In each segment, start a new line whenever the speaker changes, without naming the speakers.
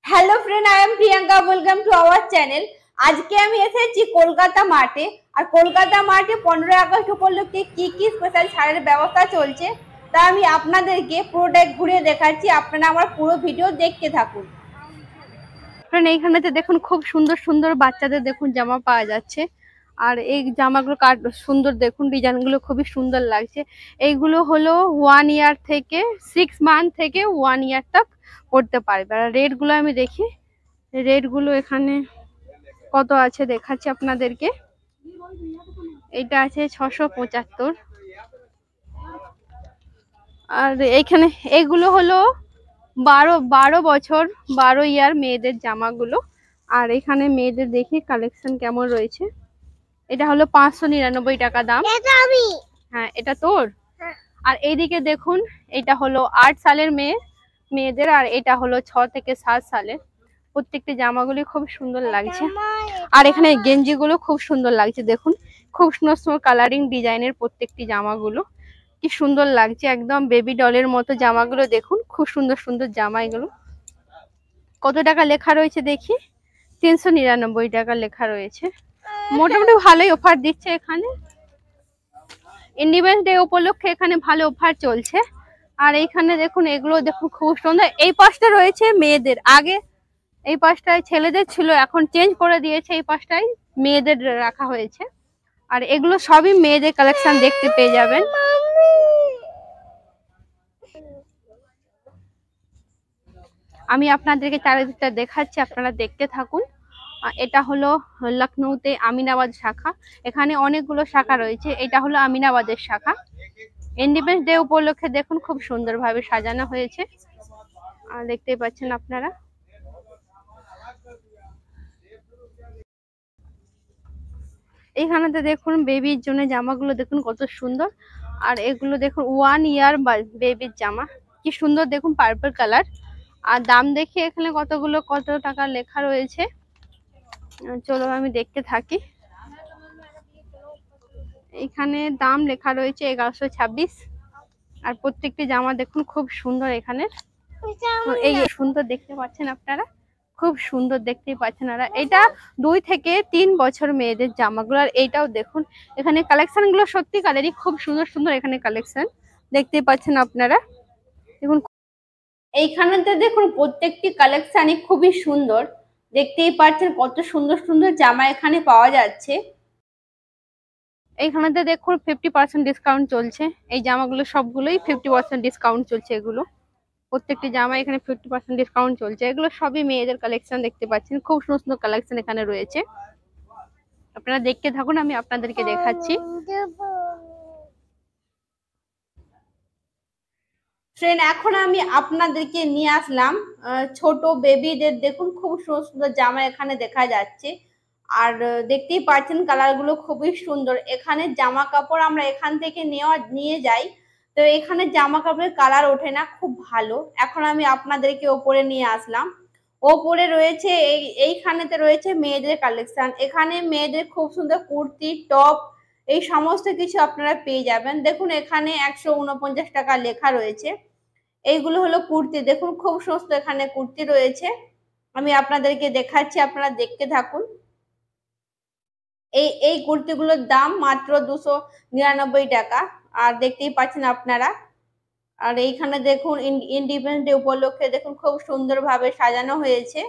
Hello friend, I am Priyanka. Welcome to our channel. আজকে আমি এসেছি কলকাতা মার্টে। আর কলকাতা মার্টে 15ই আগস্ট উপলক্ষে কি কি স্পেশাল ছাড়ের ব্যবস্থা চলছে তা আমি আপনাদেরকে পুরোটাই ঘুরিয়ে দেখাচ্ছি। আপনারা আমার পুরো ভিডিও দেখতে থাকুন। ফ্রেন্ড, এইখানেতে দেখুন খুব সুন্দর সুন্দর বাচ্চাদের দেখুন জামা পাওয়া যাচ্ছে। আর এই জামাগুলো সুন্দর, দেখুন ডিজাইনগুলো খুবই সুন্দর লাগছে। এইগুলো হলো 1 ইয়ার থেকে 6 মান্থ থেকে 1 ইয়ার তক পড়তে পারবে। আর রেট গুলো আমি দেখি, রেট গুলো এখানে কত আছে দেখাচ্ছি আপনাদেরকে। এটা আছে 675। আর এইখানে এগুলো হলো 12 বছর 12 ইয়ার মেয়েদের জামাগুলো। আর এখানে মেয়েদের দেখি কালেকশন কেমন রয়েছে। এটা হলো 599 টাকা দাম। হ্যাঁ, এটা তোর। আর এইদিকে দেখুন, এটা হলো 8 সালের মেয়েদের, আর এটা হলো 6 থেকে 7 সালের। প্রত্যেকটি জামাগুলি খুব সুন্দর লাগছে। আর এখানে গেঞ্জিগুলো খুব সুন্দর লাগছে, দেখুন খুব সুন্দর সুন্দর কালারিং ডিজাইনের প্রত্যেকটি জামাগুলো কি সুন্দর লাগছে। একদম বেবি ডলের মতো জামাগুলো দেখুন, খুব সুন্দর সুন্দর জামা। এগুলো কত টাকা লেখা রয়েছে দেখি। 399 টাকা লেখা রয়েছে। মোটামুটি ভালোই অফার দিচ্ছে এখানে। ইন্ডিপেন্ডেন্স ডে উপলক্ষে এখানে ভালো অফার চলছে। আর এইখানে দেখুন, এগুলো দেখুন খুব সুন্দর। এই পাশটা রয়েছে মেয়েদের, আগে এই পাশটায় ছেলেদের ছিল, এখন চেঞ্জ করে দিয়েছে, এই পাশটায় মেয়েদের রাখা হয়েছে। আর এগুলো সবই মেয়েদের কালেকশন দেখতে পেয়ে যাবেন। আমি আপনাদেরকে চারিদিকটা দেখাচ্ছি, আপনারা দেখতে থাকুন। এটা হলো লখনৌতে আমিনাবাদ শাখা। এখানে অনেকগুলো শাখা রয়েছে, এটা হলো আমিনাবাদের শাখা। ইন্ডিপেন্ডেন্স ডে উপলক্ষে দেখুন খুব সুন্দরভাবে সাজানো হয়েছে, আর দেখতেই পাচ্ছেন আপনারা। এইখানেতে দেখুন বেবির জন্য জামাগুলো দেখুন কত সুন্দর। আর এগুলো দেখুন 1 ইয়ার বেবির জামা, কি সুন্দর দেখুন, পার্পল কালার। আর দাম দেখি এখানে কত টাকা লেখা রয়েছে। চলো আমি দেখতে থাকি। এখানে দাম লেখা রয়েছে 1126। আর প্রত্যেকটি জামা দেখুন খুব সুন্দর। এখানে এই সুন্দর দেখতে পাচ্ছেন আপনারা, খুব সুন্দর দেখতেই পাচ্ছেন। আর এটা 2 থেকে 3 বছর মেয়েদের জামাগুলো। আর এইটাও দেখুন, এখানে কালেকশন গুলো সত্যিকারেরই খুব সুন্দর সুন্দর। এখানে কালেকশন দেখতেই পাচ্ছেন আপনারা, দেখুন এইখানেতে দেখুন প্রত্যেকটি কালেকশনই খুবই সুন্দর। দেখতেই পাচ্ছেন কত সুন্দর সুন্দর জামা এখানে পাওয়া যাচ্ছে। এইখানেতে দেখুন 50% ডিসকাউন্ট চলছে। এই জামাগুলো সবগুলোই 50% ডিসকাউন্ট চলছে। এগুলো প্রত্যেকটি জামা এখানে 50% ডিসকাউন্ট চলছে। এগুলো সবই মেয়েদের কালেকশন দেখতে পাচ্ছেন, খুব সুন্দর সুন্দর কালেকশন এখানে রয়েছে। আপনারা দেখতে থাকুন, আমি আপনাদেরকে দেখাচ্ছি। ফ্রেন্ড, এখন আমি আপনাদেরকে নিয়ে আসলাম ছোট বেবিদের। দেখুন খুব সুন্দর সুন্দর জামা এখানে দেখা যাচ্ছে। আর দেখতেই পাচ্ছেন কালার গুলো খুবই সুন্দর। এখানে জামা কাপড় আমরা এখান থেকে নিয়ে যাই, তো এখানে জামা কাপড়ের কালার ওঠে না, খুব ভালো। এখন আমি আপনাদেরকে ওপরে নিয়ে আসলাম। ওপরে রয়েছে এইখানেতে রয়েছে মেয়েদের কালেকশন। এখানে মেয়েদের খুব সুন্দর কুর্তি, টপ, এই সমস্ত কিছু আপনারা পেয়ে যাবেন। দেখুন এখানে 149 টাকা লেখা রয়েছে। এইগুলো হলো কুর্তি, দেখুন খুব সুন্দর এখানে কুর্তি রয়েছে। আমি আপনাদেরকে দেখাচ্ছি, আপনারা দেখতে থাকুন। এই কুর্তিগুলোর দাম মাত্র 299 টাকা। আর দেখতেই পাচ্ছেন আপনারা। আর এইখানে দেখুন ইন্ডিপেন্ডেন্স ডে উপলক্ষে দেখুন খুব সুন্দরভাবে সাজানো হয়েছে।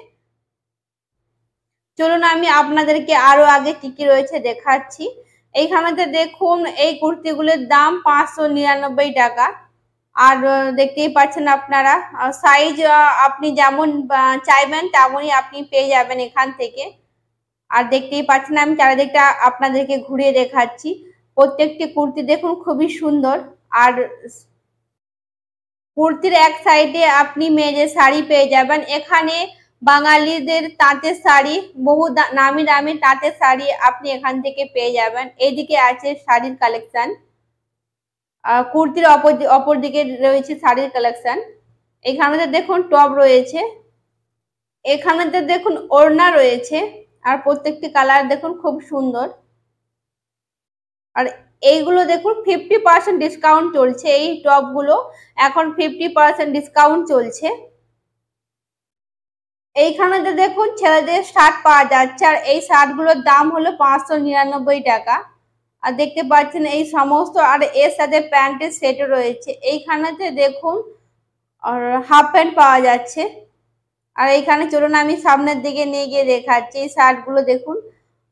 চলুন আমি আপনাদেরকে আরো আগে কি কি রয়েছে দেখাচ্ছি। এইখানেতে দেখুন এই কুর্তিগুলোর দাম 599 টাকা। আর দেখতেই পাচ্ছেন আপনারা, সাইজ আপনি যেমন চাইবেন তেমনই আপনি পেয়ে যাবেন এখান থেকে। আর দেখতেই পাচ্ছেন আমি চারিদিকটা আপনাদেরকে ঘুরিয়ে দেখাচ্ছি। প্রত্যেকটি কুর্তি দেখুন খুবই সুন্দর। আর কুর্তির এক সাইডে আপনি মেয়েদের শাড়ি পেয়ে যাবেন। এখানে বাঙালিদের তাঁতের শাড়ি, বহু নামি দামি তাঁতের শাড়ি আপনি এখান থেকে পেয়ে যাবেন। এইদিকে আছে শাড়ির কালেকশন, কুর্তির অপর দিকে রয়েছে শাড়ির কালেকশন। এখানেতে দেখুন টপ রয়েছে, এখানেতে দেখুন ওড়না রয়েছে। আর প্রত্যেকটি কালার দেখুন খুব সুন্দর। আর এইগুলো দেখুন 50% ডিসকাউন্ট চলছে। এই টপ গুলো এখন 50% ডিসকাউন্ট চলছে। এইখানেতে দেখুন ছেলেদের শার্ট পাওয়া যাচ্ছে, আর এই শার্ট গুলোর দাম হলো 599 টাকা। আর দেখতে পাচ্ছেন এই সমস্ত, আর এর সাথে প্যান্টের সেটও রয়েছে। এইখানেতে দেখুন আর হাফ প্যান্ট পাওয়া যাচ্ছে। আর এইখানে চলুন আমি সামনের দিকে নিয়ে গিয়ে দেখাচ্ছি এই শার্ট গুলো দেখুন।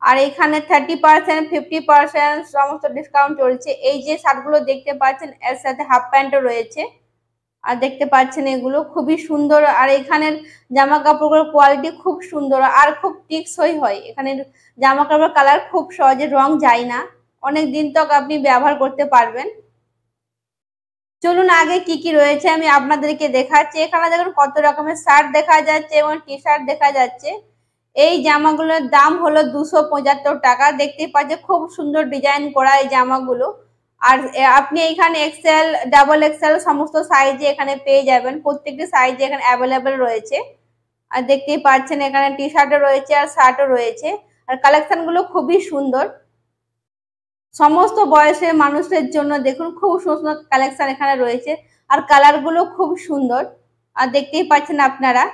আর এখানে 30%, 50% সমস্ত ডিসকাউন্ট চলছে। এই যে শার্ট গুলো দেখতে পাচ্ছেন এর সাথে হাফ প্যান্টও রয়েছে। আর দেখতে পাচ্ছেন এগুলো খুবই সুন্দর, আর এখানের জামা কাপড়গুলোর কোয়ালিটি খুব সুন্দর আর খুব টেকসই হয়। এখানের জামা কাপড় কালার খুব সহজে রং যায় না, অনেক দিন তক আপনি ব্যবহার করতে পারবেন। চলুন আগে কি কি রয়েছে আমি আপনাদেরকে দেখাচ্ছি। এখানে দেখুন কত রকমের শার্ট দেখা যাচ্ছে এবং টি শার্ট দেখা যাচ্ছে। এই জামাগুলোর দাম হলো 275 টাকা। দেখতে পাচ্ছেন খুব সুন্দর ডিজাইন করা এই জামাগুলো। আর আপনি এখানে এক্সেল, ডাবল এক্সেল সমস্ত সাইজে এখানে পেয়ে যাবেন। প্রত্যেকটি সাইজে এখানে অ্যাভেলেবেল রয়েছে। আর দেখতেই পাচ্ছেন এখানে টি শার্টও রয়েছে আর শার্টও রয়েছে। আর কালেকশন গুলো খুবই সুন্দর, সমস্ত বয়সের মানুষদের জন্য দেখুন খুব সুন্দর কালেকশন এখানে রয়েছে। আর কালার গুলো খুব সুন্দর। আর দেখতেই পাচ্ছেন আপনারা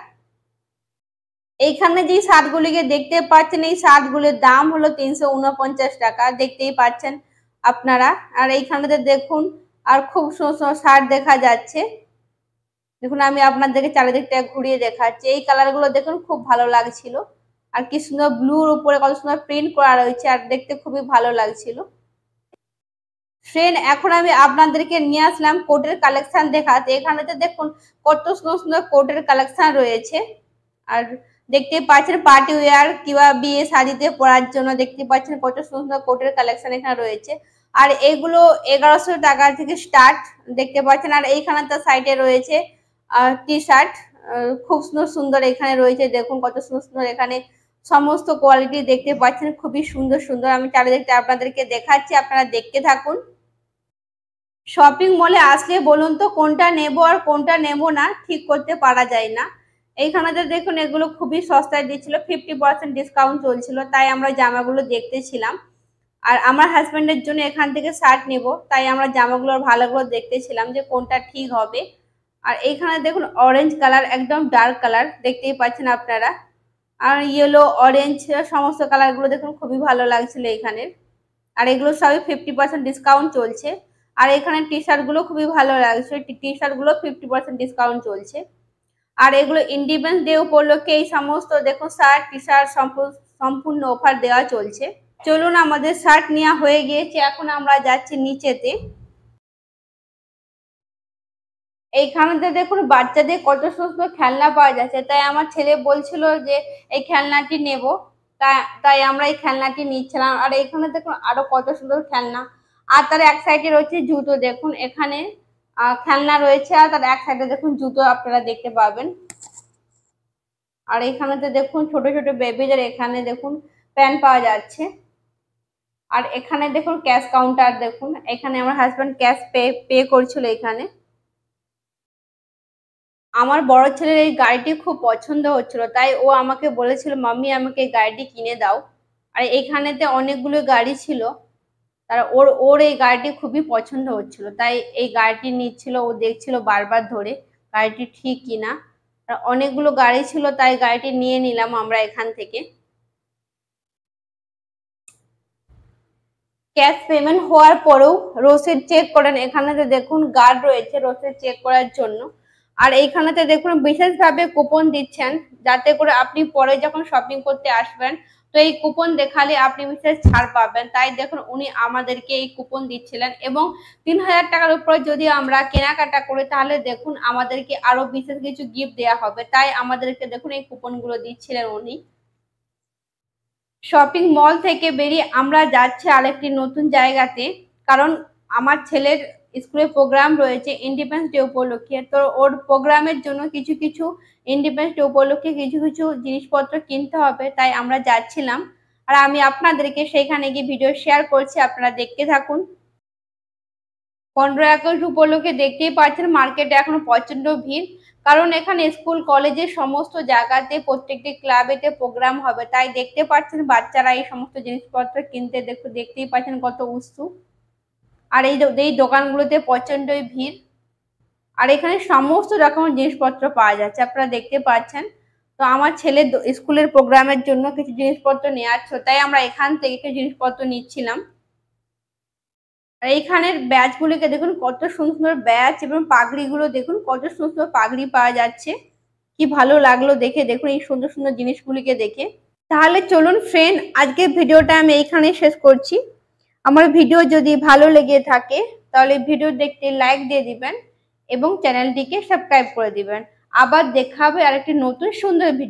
এইখানে যে শার্ট গুলিকে দেখতে পাচ্ছেন, এই শার্ট গুলির দাম হলো 349 টাকা। দেখতেই পাচ্ছেন আপনারা। আর এইখানেতে দেখুন আর খুব সুন্দর সুন্দর শার্ট দেখা যাচ্ছে। দেখুন আমি আপনাদেরকে চারিদিকটা ঘুরিয়ে দেখাচ্ছি। এই কালার গুলো দেখুন খুব ভালো লাগছিল। আর কি সুন্দর ব্লুর উপরে কত সুন্দর প্রিন্ট করা রয়েছে, আর দেখতে খুবই ভালো লাগছিল। ফ্রেন্ড এখন আমি আপনাদেরকে নিয়ে আসলাম কোটের কালেকশন দেখাতে। এখানেতে দেখুন কত সুন্দর সুন্দর কোটের কালেকশন রয়েছে। আর দেখতে পাচ্ছেন পার্টি ওয়্যার কিংবা বিয়ে শাড়িতে পরার জন্য দেখতে পাচ্ছেন কত সুন্দর কোটের কালেকশন এখানে রয়েছে। আর এগুলো 1100 টাকা থেকে স্টার্ট দেখতে পাচ্ছেন। আর এইখানে তার সাইডে রয়েছে টি শার্ট, খুব সুন্দর সুন্দর এখানে রয়েছে। দেখুন কত সুন্দর সুন্দর এখানে সমস্ত কোয়ালিটি দেখতে পাচ্ছেন, খুবই সুন্দর সুন্দর। আমি চারিদিকটা আপনাদেরকে দেখাচ্ছি, আপনারা দেখতে থাকুন। শপিং মলে আসলে বলুন তো কোনটা নেব আর কোনটা নেব না ঠিক করতে পারা যায় না। এইখানেতে দেখুন এগুলো খুবই সস্তায় দিচ্ছিল, 50% ডিসকাউন্ট চলছিল, তাই আমরা জামাগুলো দেখতেছিলাম। আর আমার হাজবেন্ডের জন্য এখান থেকে শার্ট নেব, তাই আমরা জামাগুলোর ভালোগুলো দেখতেছিলাম যে কোনটা ঠিক হবে। আর এইখানে দেখুন অরেঞ্জ কালার, একদম ডার্ক কালার দেখতেই পাচ্ছেন আপনারা। আর ইয়েলো, অরেঞ্জ সমস্ত কালারগুলো দেখুন খুবই ভালো লাগছিল এখানে। আর এগুলো সবই 50% ডিসকাউন্ট চলছে। আর এখানে টি শার্ট গুলো খুবই ভালো লাগছে, টি শার্ট গুলো 50% ডিসকাউন্ট চলছে। আর এগুলো ইন্ডিপেন্ডেন্স ডে উপলক্ষে এই সমস্ত দেখুন শার্ট টি শার্ট সম্পূর্ণ অফার দেওয়া চলছে। চলুন আমাদের শার্ট নেওয়া হয়ে গিয়েছে, এখন আমরা যাচ্ছি নিচেতে। এইখানেতে দেখুন বাচ্চাদের কত সুন্দর খেলনা পাওয়া যাচ্ছে, তাই আমার ছেলে বলছিল যে এই খেলনাটি নেব, তাই আমরা এই খেলনাটি নিচ্ছিলাম। আর এইখানে দেখুন আরো কত সুন্দর খেলনা। আর তার এক সাইডে রয়েছে জুতো, দেখুন এখানে খেলনা রয়েছে আর তার এক সাইডে দেখুন জুতো আপনারা দেখতে পাবেন। আর এখানেতে দেখুন ছোট ছোট বেবিদের এখানে দেখুন প্যান্ট পাওয়া যাচ্ছে। আর এখানে দেখুন ক্যাশ কাউন্টার, দেখুন এখানে আমার হাজবেন্ড ক্যাশ পে করছিল এখানে। আমার বড় ছেলের এই গাড়িটি খুব পছন্দ হচ্ছিল, তাই ও আমাকে বলেছিল মাম্মি আমাকে এই গাড়িটি কিনে দাও। আর এইখানেতে অনেকগুলো গাড়ি ছিল, তার ওর ওর এই গাড়িটি খুবই পছন্দ হচ্ছিল, তাই এই গাড়িটি নিচ্ছিল। ও দেখছিল বারবার ধরে গাড়িটি ঠিক কিনা। আর অনেকগুলো গাড়ি ছিল, তাই গাড়িটি নিয়ে নিলাম আমরা এখান থেকে। ক্যাশ পেমেন্ট হওয়ার পরেও রসিদ চেক করেন, এখানেতে দেখুন গার্ড রয়েছে রসিদ চেক করার জন্য। আর এইখানেতে দেখুন বিশেষভাবে কুপন দিচ্ছেন, যাতে করে আপনি পরে যখন শপিং করতে আসবেন তো এই কুপন দেখালে আপনি বিশেষ ছাড় পাবেন। তাই দেখুন উনি আমাদেরকে এই কুপন দিচ্ছিলেন, এবং 3000 টাকার উপরে যদি আমরা কেনাকাটা করি তাহলে দেখুন আমাদেরকে আরো বিশেষ কিছু গিফট দেওয়া হবে, তাই আমাদেরকে দেখুন এই কুপন গুলো দিচ্ছিলেন উনি। শপিং মল থেকে বেরিয়ে আমরা যাচ্ছি আরেকটি নতুন জায়গাতে, কারণ আমার ছেলের স্কুলে প্রোগ্রাম রয়েছে ইন্ডিপেন্ডেন্স ডে উপলক্ষে। তো ওর প্রোগ্রামের জন্য কিছু কিছু ইন্ডিপেন্ডেন্স ডে উপলক্ষে কিছু কিছু জিনিসপত্র কিনতে হবে, তাই আমরা যাচ্ছিলাম। আর আমি আপনাদেরকে সেখানে গিয়ে ভিডিও শেয়ার করছি, আপনারা দেখতে থাকুন। 15 আগস্ট উপলক্ষে দেখতেই পাচ্ছেন মার্কেটে এখনো প্রচন্ড ভিড়, কারণ এখানে স্কুল কলেজের সমস্ত জায়গাতে প্রত্যেকটি ক্লাবেতে প্রোগ্রাম হবে, তাই দেখতে পাচ্ছেন বাচ্চারা এই সমস্ত জিনিসপত্র কিনতে দেখতেই পাচ্ছেন কত উৎসুক। আর এই দোকানগুলোতে প্রচন্ডই ভিড়। আর এখানে সমস্ত রকমের জিনিসপত্র পাওয়া যাচ্ছে, আপনারা দেখতে পাচ্ছেন। তো আমার ছেলে স্কুলের প্রোগ্রামের জন্য কিছু জিনিসপত্র নেওয়ার ছিল, তাই আমরা এখান থেকে কিছু জিনিসপত্র নিচ্ছিলাম। আর এইখানের ব্যাচ গুলিকে দেখুন কত সুন্দর সুন্দর ব্যাচ, এবং পাগড়ি গুলো দেখুন কত সুন্দর সুন্দর পাগড়ি পাওয়া যাচ্ছে। কি ভালো লাগলো দেখে, দেখুন এই সুন্দর সুন্দর জিনিসগুলিকে দেখে। তাহলে চলুন ফ্রেন্ড, আজকের ভিডিওটা আমি এইখানেই শেষ করছি। আমার ভিডিও যদি ভালো লেগে থাকে তাহলে ভিডিও দেখতে লাইক দিয়ে দিবেন এবং চ্যানেলটিকে সাবস্ক্রাইব করে দিবেন। আবার দেখা হবে আরেকটি নতুন সুন্দর ভিডিও।